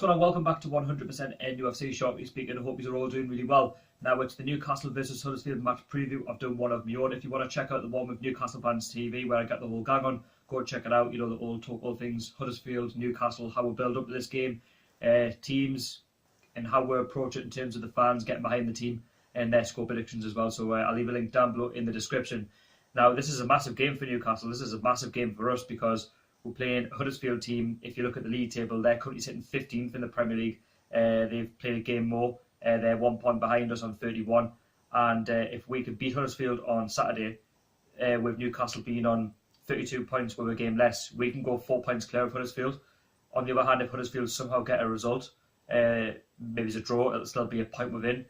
going on? Welcome back to 100% NUFC Shortly Speaking. I hope you're all doing really well. Now it's the Newcastle versus Huddersfield match preview. I've done one of my own. If you want to check out the one with Newcastle Fans TV where I get the whole gang on, go and check it out. You know, they'll all talk all things Huddersfield, Newcastle, how we build up to this game, teams, and how we approach it in terms of the fans getting behind the team and their score predictions as well. So I'll leave a link down below in the description. Now this is a massive game for Newcastle. This is a massive game for us because we're playing a Huddersfield team. If you look at the league table, they're currently sitting 15th in the Premier League. They've played a game more. They're 1 point behind us on 31. And if we could beat Huddersfield on Saturday, with Newcastle being on 32 points with a game less, we can go 4 points clear of Huddersfield. On the other hand, if Huddersfield somehow get a result, maybe it's a draw, it'll still be a point within.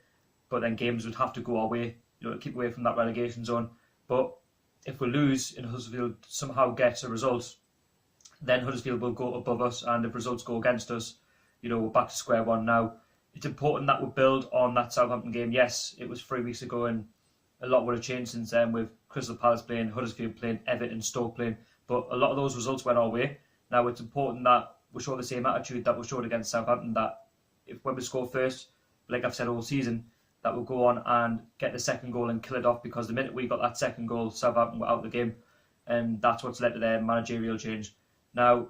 But then games would have to go our way, you know, to keep away from that relegation zone. But if we lose and Huddersfield somehow gets a result, then Huddersfield will go above us, and if results go against us, you know, we're back to square one now. It's important that we build on that Southampton game. Yes, it was 3 weeks ago, and a lot would have changed since then with Crystal Palace playing, Huddersfield playing, Everton, Stoke playing. But a lot of those results went our way. Now it's important that we show the same attitude that we showed against Southampton, that if when we score first, like I've said all season, that we'll go on and get the second goal and kill it off, because the minute we got that second goal, Southampton were out of the game, and that's what's led to their managerial change. Now,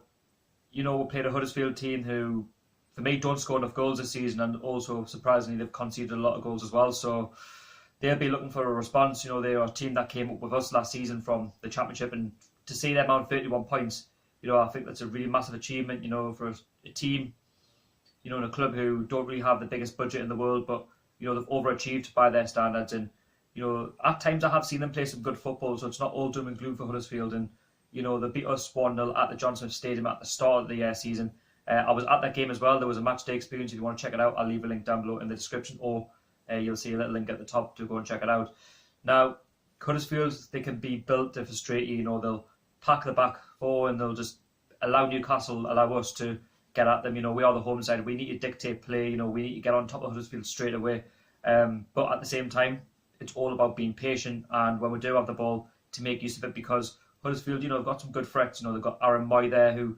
you know, we played a Huddersfield team who, for me, don't score enough goals this season, and also, surprisingly, they've conceded a lot of goals as well. So they'll be looking for a response. You know, they are a team that came up with us last season from the Championship, and to see them on 31 points, you know, I think that's a really massive achievement, you know, for a team, you know, in a club who don't really have the biggest budget in the world, but, you know, they've overachieved by their standards. And, you know, at times I have seen them play some good football, so it's not all doom and gloom for Huddersfield. And, you know, they beat us 1-0 at the Johnson Stadium at the start of the season. I was at that game as well. There was a match day experience. If you want to check it out, I'll leave a link down below in the description, or you'll see a little link at the top to go and check it out. Now, Huddersfield, they can be built to frustrate you. You know, they'll pack the back four and they'll just allow Newcastle, allow us to get at them. You know, we are the home side. We need to dictate play. You know, we need to get on top of Huddersfield straight away. But at the same time, it's all about being patient, and when we do have the ball, to make use of it, because Huddersfield, you know, have got some good threats. You know, they've got Aaron Moy there, who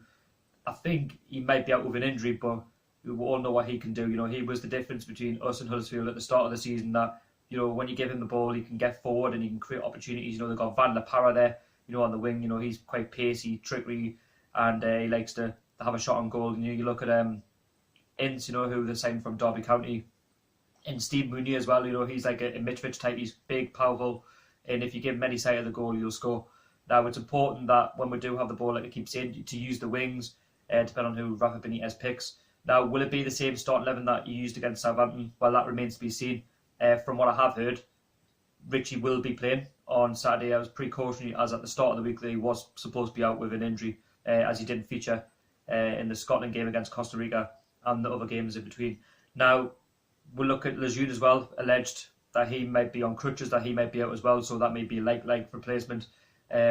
I think he might be out with an injury, but we all know what he can do. You know, he was the difference between us and Huddersfield at the start of the season, that, you know, when you give him the ball, he can get forward and he can create opportunities. You know, they've got Van La Parra there, you know, on the wing. You know, he's quite pacey, trickery, and he likes to have a shot on goal. And you look at Ince, you know, who they signed from Derby County, and Steve Mooney as well. You know, he's like a Mitrovic type. He's big, powerful, and if you give him any sight of the goal, you'll score. Now, it's important that when we do have the ball, like I keep saying, to use the wings, depending on who Rafa Benitez picks. Now, will it be the same starting 11 that you used against Southampton? Well, that remains to be seen. From what I have heard, Richie will be playing on Saturday. I was precautionary, as at the start of the week that he was supposed to be out with an injury, as he didn't feature in the Scotland game against Costa Rica and the other games in between. Now, we'll look at Lejeune as well, alleged that he might be on crutches, that he might be out as well, so that may be a like replacement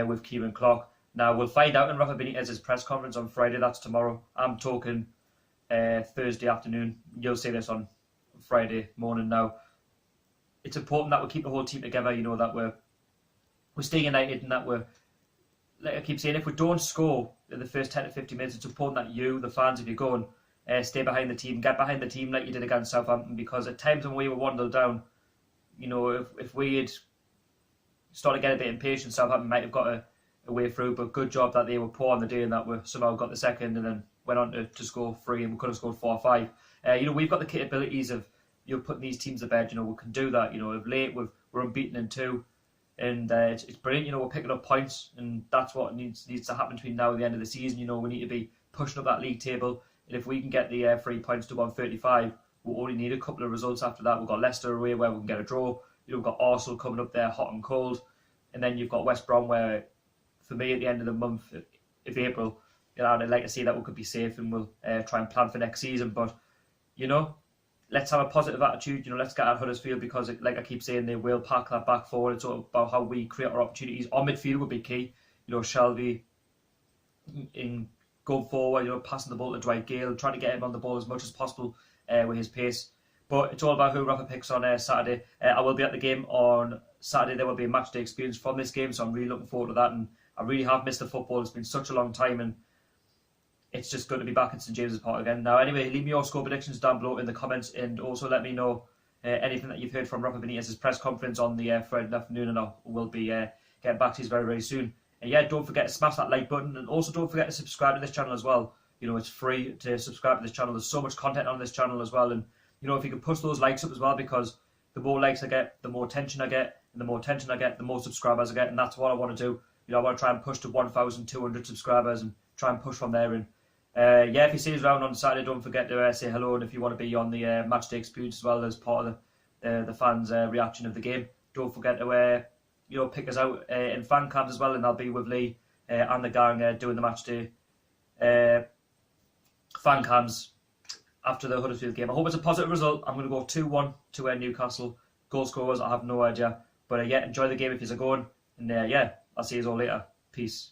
with Kieran Clark. Now, we'll find out in Rafa Benitez's press conference on Friday. That's tomorrow. I'm talking Thursday afternoon. You'll see this on Friday morning. Now, it's important that we keep the whole team together, you know, that we're staying united, and that we're, like I keep saying, if we don't score in the first 10 to 15 minutes, it's important that you, the fans, if you're going, stay behind the team, get behind the team like you did against Southampton, because at times when we were 1-0 down, you know, if we had started to get a bit impatient, Southampton might have got a way through, but good job that they were poor on the day and that we somehow got the second and then went on to score 3, and we could have scored 4 or 5. You know, we've got the capabilities of, you know, putting these teams to bed. You know, we can do that. You know, of late we're unbeaten in 2, and it's brilliant. You know, we're picking up points, and that's what needs to happen between now and the end of the season. You know, we need to be pushing up that league table, and if we can get the 3 points to 135, we'll only need a couple of results after that. We've got Leicester away where we can get a draw. You know, we've got Arsenal coming up there hot and cold, and then you've got West Brom, where for me at the end of the month of April, you know, I'd like to see that we could be safe, and we'll try and plan for next season. But, you know, let's have a positive attitude. You know, let's get at Huddersfield, because, like I keep saying, they will pack that back forward. It's all about how we create our opportunities. Our midfield will be key. You know, Shelby in going forward, you know, passing the ball to Dwight Gale, trying to get him on the ball as much as possible with his pace. But it's all about who Rafa picks on Saturday. I will be at the game on Saturday. There will be a match day experience from this game, so I'm really looking forward to that. And I really have missed the football. It's been such a long time, and it's just good to be back at St James's Park again. Now, anyway, leave me your score predictions down below in the comments, and also let me know anything that you've heard from Rafa Benitez's press conference on the Friday afternoon, and I will be getting back to you very, very soon. And yeah, don't forget to smash that like button, and also don't forget to subscribe to this channel as well. You know, it's free to subscribe to this channel. There's so much content on this channel as well, and you know, if you can push those likes up as well, because the more likes I get, the more attention I get, and the more attention I get, the more subscribers I get, and that's what I want to do. You know, I want to try and push to 1,200 subscribers and try and push from there. And yeah, if you see us around on Saturday, don't forget to say hello, and if you want to be on the match day experience as well as part of the fans' reaction of the game, don't forget to you know, pick us out in fan cams as well, and I'll be with Lee and the gang doing the match day fan cams after the Huddersfield game. I hope it's a positive result. I'm going to go 2-1 to Newcastle. Goal scorers, I have no idea. But yeah, enjoy the game if you're going. And yeah, I'll see you all later. Peace.